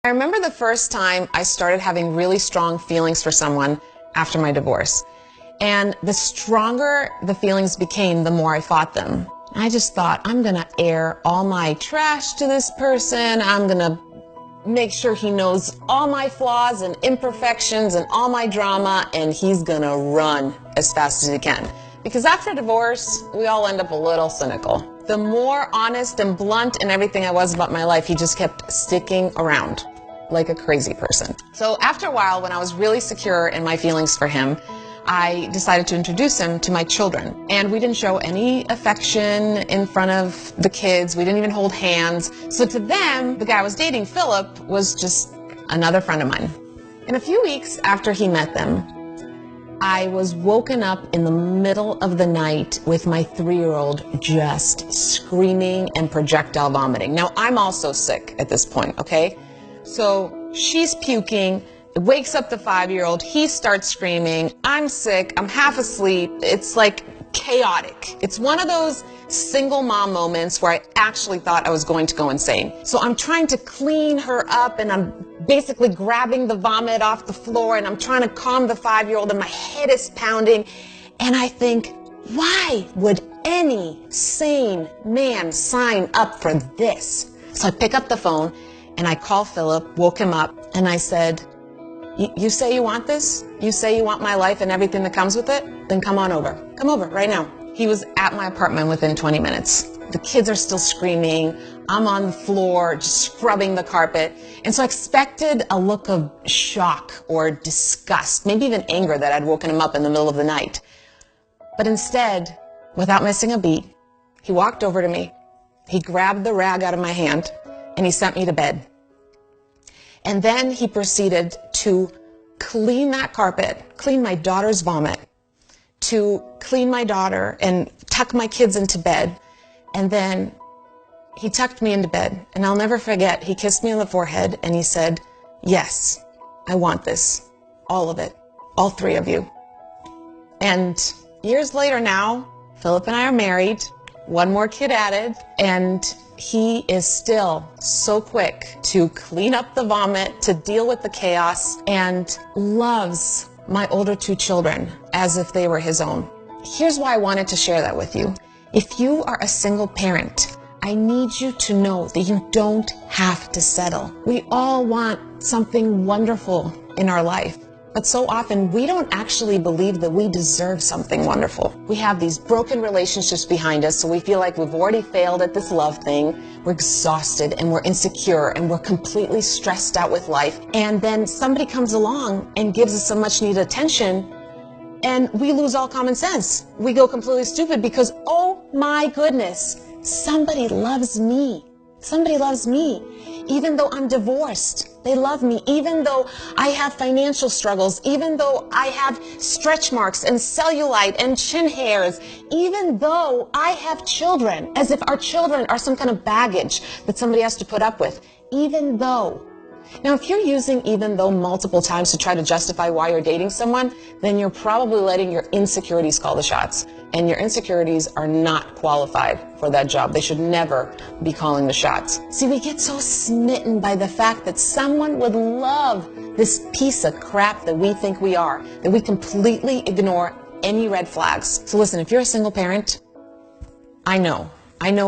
I remember the first time I started having really strong feelings for someone after my divorce. And the stronger the feelings became, the more I fought them. I just thought, I'm gonna air all my trash to this person. I'm gonna make sure he knows all my flaws and imperfections and all my drama, and he's gonna run as fast as he can. Because after divorce, we all end up a little cynical. The more honest and blunt and everything I was about my life, he just kept sticking around like a crazy person. So after a while, when I was really secure in my feelings for him, I decided to introduce him to my children. And we didn't show any affection in front of the kids. We didn't even hold hands. So to them, the guy I was dating, Philip, was just another friend of mine. In a few weeks after he met them, I was woken up in the middle of the night with my 3-year-old just screaming and projectile vomiting. Now, I'm also sick at this point, okay? So she's puking, it wakes up the 5-year-old, he starts screaming, I'm sick, I'm half asleep, it's like chaotic. It's one of those single mom moments where I actually thought I was going to go insane. So I'm trying to clean her up and I'm basically grabbing the vomit off the floor and I'm trying to calm the 5-year-old and my head is pounding. And I think, why would any sane man sign up for this? So I pick up the phone and I call Philip, woke him up, and I said, you say you want this? You say you want my life and everything that comes with it? Then come on over. Come over right now. He was at my apartment within 20 minutes. The kids are still screaming. I'm on the floor, just scrubbing the carpet. And so I expected a look of shock or disgust, maybe even anger that I'd woken him up in the middle of the night. But instead, without missing a beat, he walked over to me. He grabbed the rag out of my hand and he sent me to bed. And then he proceeded to clean that carpet, clean my daughter's vomit, to clean my daughter and tuck my kids into bed. And then he tucked me into bed. And I'll never forget, he kissed me on the forehead and he said, yes, I want this. All of it. All 3 of you. And years later now, Philip and I are married, 1 more kid added, and he is still so quick to clean up the vomit, to deal with the chaos, and loves my older 2 children as if they were his own. Here's why I wanted to share that with you. If you are a single parent, I need you to know that you don't have to settle. We all want something wonderful in our life. But so often, we don't actually believe that we deserve something wonderful. We have these broken relationships behind us, so we feel like we've already failed at this love thing. We're exhausted and we're insecure and we're completely stressed out with life. And then somebody comes along and gives us some much needed attention and we lose all common sense. We go completely stupid because, oh my goodness, somebody loves me. Somebody loves me. Even though I'm divorced, they love me. Even though I have financial struggles, even though I have stretch marks and cellulite and chin hairs, even though I have children, as if our children are some kind of baggage that somebody has to put up with, even though. Now, if you're using even though multiple times to try to justify why you're dating someone, then you're probably letting your insecurities call the shots. And your insecurities are not qualified for that job. They should never be calling the shots. See, we get so smitten by the fact that someone would love this piece of crap that we think we are, that we completely ignore any red flags. So listen, if you're a single parent, I know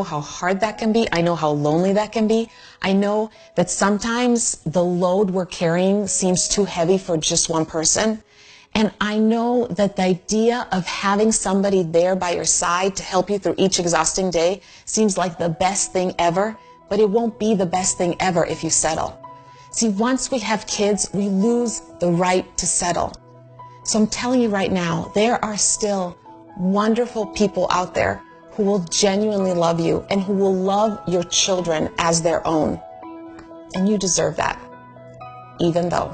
how hard that can be. I know how lonely that can be. I know that sometimes the load we're carrying seems too heavy for just one person. And I know that the idea of having somebody there by your side to help you through each exhausting day seems like the best thing ever, but it won't be the best thing ever if you settle. See, once we have kids, we lose the right to settle. So I'm telling you right now, there are still wonderful people out there who will genuinely love you and who will love your children as their own. And you deserve that, even though.